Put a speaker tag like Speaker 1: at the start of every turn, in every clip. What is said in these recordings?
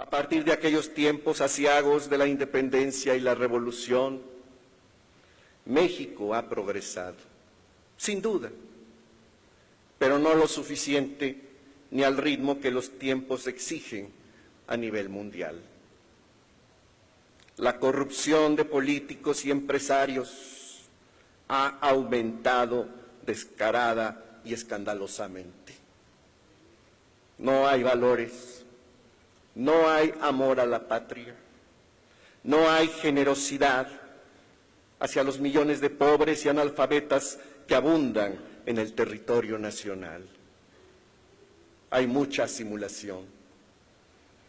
Speaker 1: A partir de aquellos tiempos aciagos de la independencia y la revolución, México ha progresado, sin duda, pero no lo suficiente ni al ritmo que los tiempos exigen a nivel mundial. La corrupción de políticos y empresarios ha aumentado descarada y escandalosamente. No hay valores, no hay amor a la patria, no hay generosidad hacia los millones de pobres y analfabetas que abundan en el territorio nacional. Hay mucha simulación.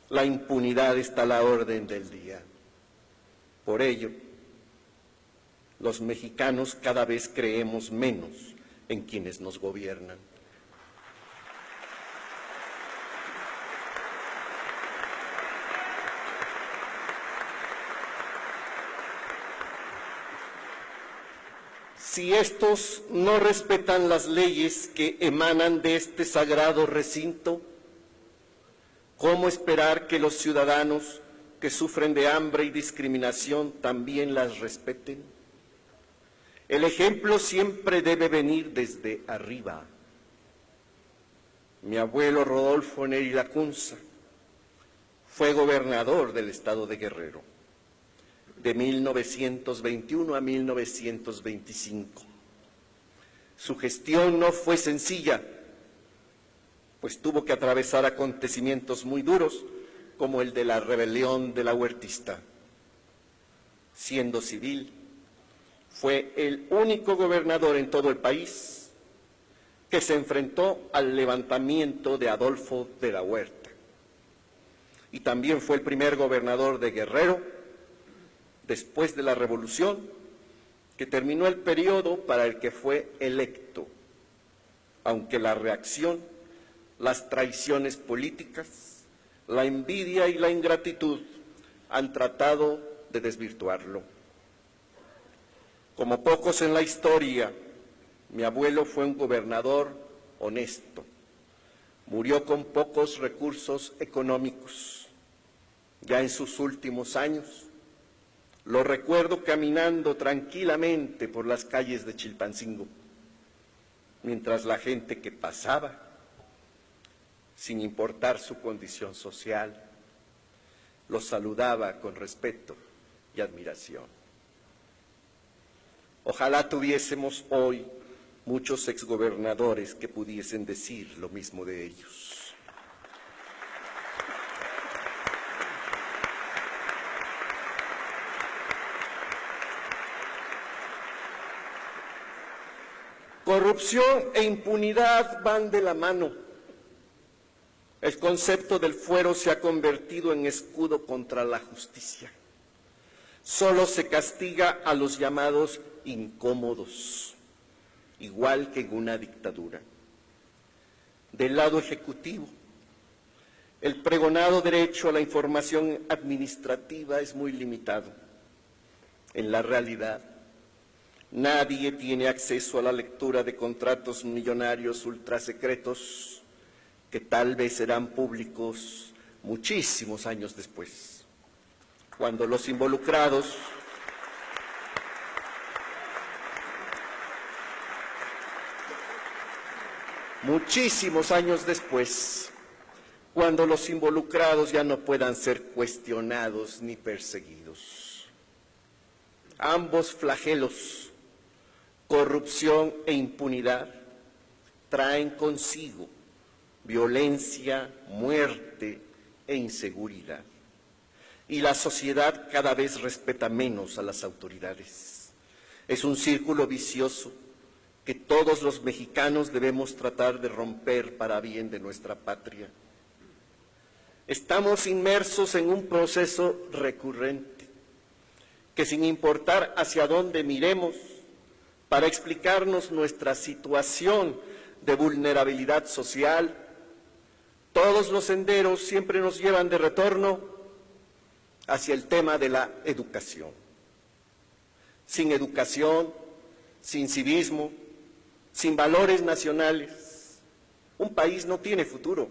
Speaker 1: La impunidad está a la orden del día. Por ello, los mexicanos cada vez creemos menos en quienes nos gobiernan. Si estos no respetan las leyes que emanan de este sagrado recinto, ¿cómo esperar que los ciudadanos que sufren de hambre y discriminación también las respeten? El ejemplo siempre debe venir desde arriba. Mi abuelo Rodolfo Neri Lacunza fue gobernador del estado de Guerrero de 1921 a 1925. Su gestión no fue sencilla, pues tuvo que atravesar acontecimientos muy duros, como el de la rebelión de la Huertista. Siendo civil, fue el único gobernador en todo el país que se enfrentó al levantamiento de Adolfo de la Huerta. Y también fue el primer gobernador de Guerrero, después de la revolución, que terminó el periodo para el que fue electo, aunque la reacción, las traiciones políticas, la envidia y la ingratitud han tratado de desvirtuarlo. Como pocos en la historia, mi abuelo fue un gobernador honesto. Murió con pocos recursos económicos. Ya en sus últimos años, lo recuerdo caminando tranquilamente por las calles de Chilpancingo, mientras la gente que pasaba, sin importar su condición social, lo saludaba con respeto y admiración. Ojalá tuviésemos hoy muchos exgobernadores que pudiesen decir lo mismo de ellos. Corrupción e impunidad van de la mano. El concepto del fuero se ha convertido en escudo contra la justicia. Solo se castiga a los llamados incómodos, igual que en una dictadura. Del lado ejecutivo, el pregonado derecho a la información administrativa es muy limitado. En la realidad, nadie tiene acceso a la lectura de contratos millonarios ultrasecretos que tal vez serán públicos muchísimos años después, cuando los involucrados ya no puedan ser cuestionados ni perseguidos. Ambos flagelos, corrupción e impunidad, traen consigo violencia, muerte e inseguridad. Y la sociedad cada vez respeta menos a las autoridades. Es un círculo vicioso que todos los mexicanos debemos tratar de romper para bien de nuestra patria. Estamos inmersos en un proceso recurrente que, sin importar hacia dónde miremos, para explicarnos nuestra situación de vulnerabilidad social, todos los senderos siempre nos llevan de retorno hacia el tema de la educación. Sin educación, sin civismo, sin valores nacionales, un país no tiene futuro.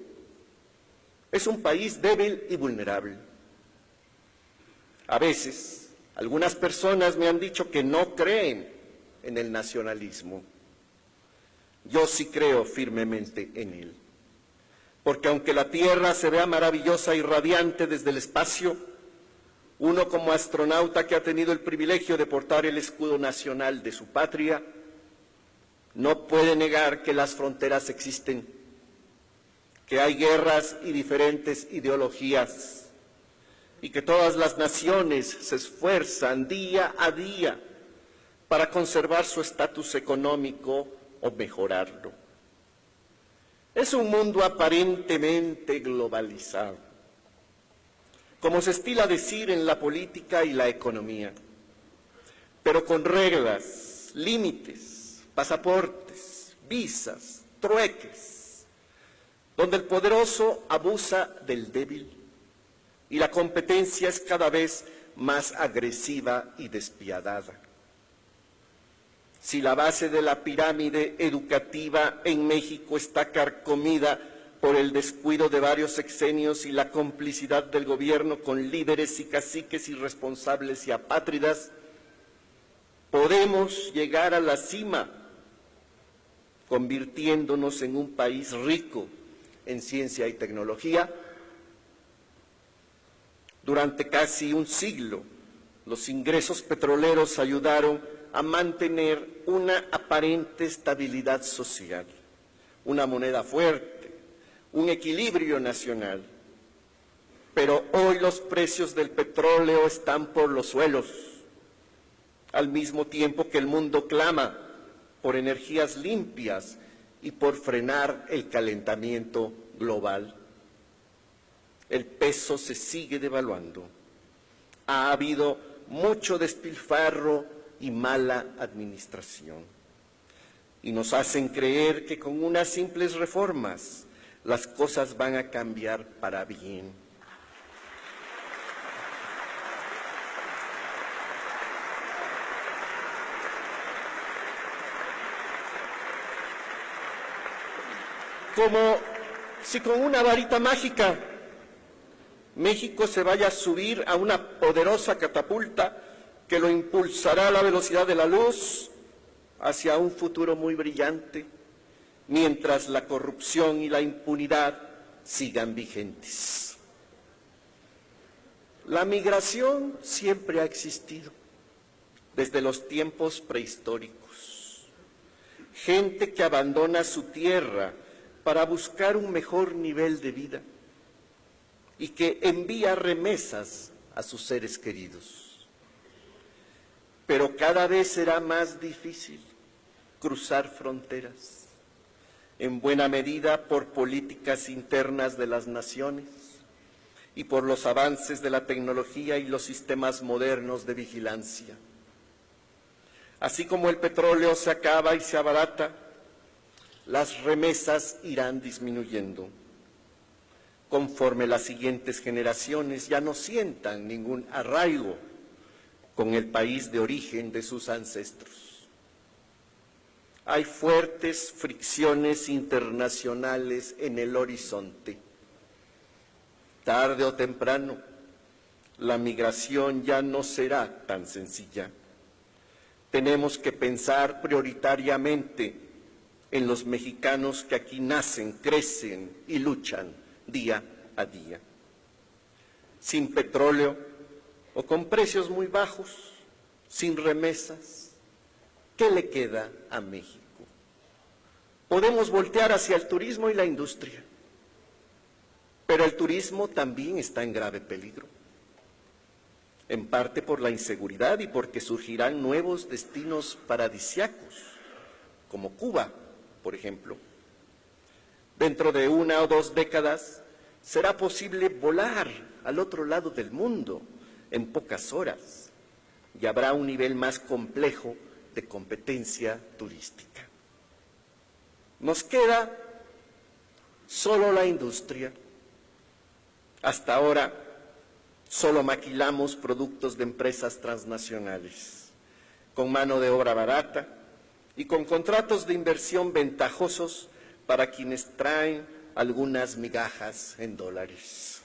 Speaker 1: Es un país débil y vulnerable. A veces, algunas personas me han dicho que no creen en el nacionalismo. Yo sí creo firmemente en él. Porque aunque la Tierra se vea maravillosa y radiante desde el espacio, uno como astronauta que ha tenido el privilegio de portar el escudo nacional de su patria, no puede negar que las fronteras existen, que hay guerras y diferentes ideologías, y que todas las naciones se esfuerzan día a día para conservar su estatus económico o mejorarlo. Es un mundo aparentemente globalizado, como se estila decir en la política y la economía, pero con reglas, límites, pasaportes, visas, trueques, donde el poderoso abusa del débil y la competencia es cada vez más agresiva y despiadada. Si la base de la pirámide educativa en México está carcomida por el descuido de varios sexenios y la complicidad del gobierno con líderes y caciques irresponsables y apátridas, podemos llegar a la cima, convirtiéndonos en un país rico en ciencia y tecnología. Durante casi un siglo, los ingresos petroleros ayudaron a mantener una aparente estabilidad social, una moneda fuerte, un equilibrio nacional. Pero hoy los precios del petróleo están por los suelos, al mismo tiempo que el mundo clama por energías limpias y por frenar el calentamiento global. El peso se sigue devaluando. Ha habido mucho despilfarro y mala administración. Y nos hacen creer que con unas simples reformas las cosas van a cambiar para bien. Como si con una varita mágica México se vaya a subir a una poderosa catapulta que lo impulsará a la velocidad de la luz hacia un futuro muy brillante, mientras la corrupción y la impunidad sigan vigentes. La migración siempre ha existido, desde los tiempos prehistóricos. Gente que abandona su tierra para buscar un mejor nivel de vida y que envía remesas a sus seres queridos. Pero cada vez será más difícil cruzar fronteras, en buena medida por políticas internas de las naciones y por los avances de la tecnología y los sistemas modernos de vigilancia. Así como el petróleo se acaba y se abarata, las remesas irán disminuyendo, conforme las siguientes generaciones ya no sientan ningún arraigo con el país de origen de sus ancestros. Hay fuertes fricciones internacionales en el horizonte. Tarde o temprano, la migración ya no será tan sencilla. Tenemos que pensar prioritariamente en los mexicanos que aquí nacen, crecen y luchan día a día. Sin petróleo o con precios muy bajos, sin remesas, ¿qué le queda a México? Podemos voltear hacia el turismo y la industria, pero el turismo también está en grave peligro, en parte por la inseguridad y porque surgirán nuevos destinos paradisíacos, como Cuba, por ejemplo. Dentro de 1 o 2 décadas será posible volar al otro lado del mundo en pocas horas y habrá un nivel más complejo de competencia turística. Nos queda solo la industria. Hasta ahora solo maquilamos productos de empresas transnacionales, con mano de obra barata y con contratos de inversión ventajosos para quienes traen algunas migajas en dólares.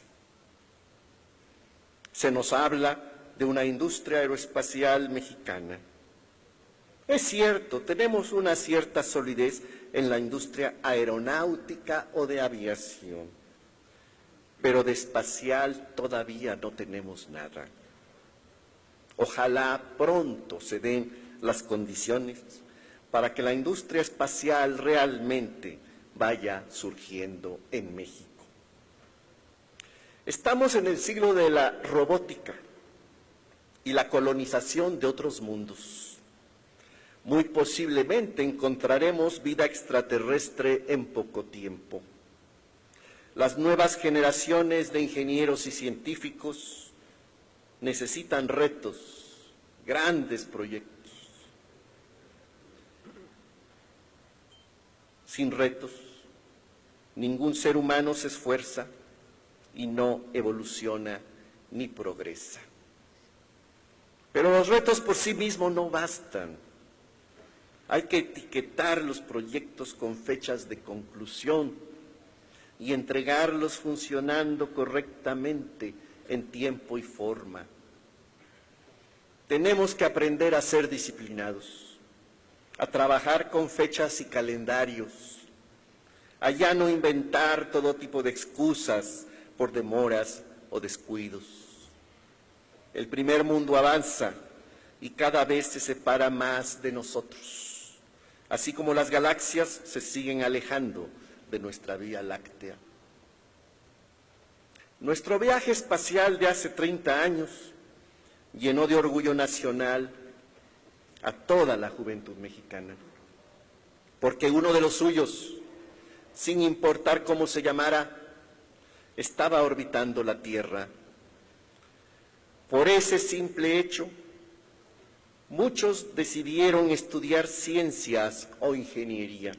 Speaker 1: Se nos habla de una industria aeroespacial mexicana. Es cierto, tenemos una cierta solidez en la industria aeronáutica o de aviación, pero de espacial todavía no tenemos nada. Ojalá pronto se den las condiciones para que la industria espacial realmente vaya surgiendo en México. Estamos en el siglo de la robótica y la colonización de otros mundos. Muy posiblemente encontraremos vida extraterrestre en poco tiempo. Las nuevas generaciones de ingenieros y científicos necesitan retos, grandes proyectos. Sin retos, ningún ser humano se esfuerza y no evoluciona ni progresa. Pero los retos por sí mismos no bastan. Hay que etiquetar los proyectos con fechas de conclusión y entregarlos funcionando correctamente en tiempo y forma. Tenemos que aprender a ser disciplinados, a trabajar con fechas y calendarios, a ya no inventar todo tipo de excusas por demoras o descuidos. El primer mundo avanza y cada vez se separa más de nosotros, así como las galaxias se siguen alejando de nuestra Vía Láctea. Nuestro viaje espacial de hace 30 años llenó de orgullo nacional a toda la juventud mexicana, porque uno de los suyos, sin importar cómo se llamara, estaba orbitando la Tierra. Por ese simple hecho, muchos decidieron estudiar ciencias o ingeniería,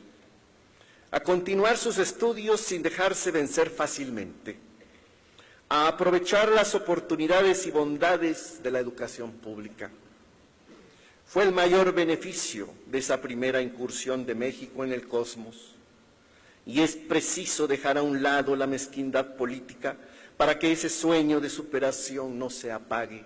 Speaker 1: a continuar sus estudios sin dejarse vencer fácilmente, a aprovechar las oportunidades y bondades de la educación pública. Fue el mayor beneficio de esa primera incursión de México en el cosmos, y es preciso dejar a un lado la mezquindad política para que ese sueño de superación no se apague.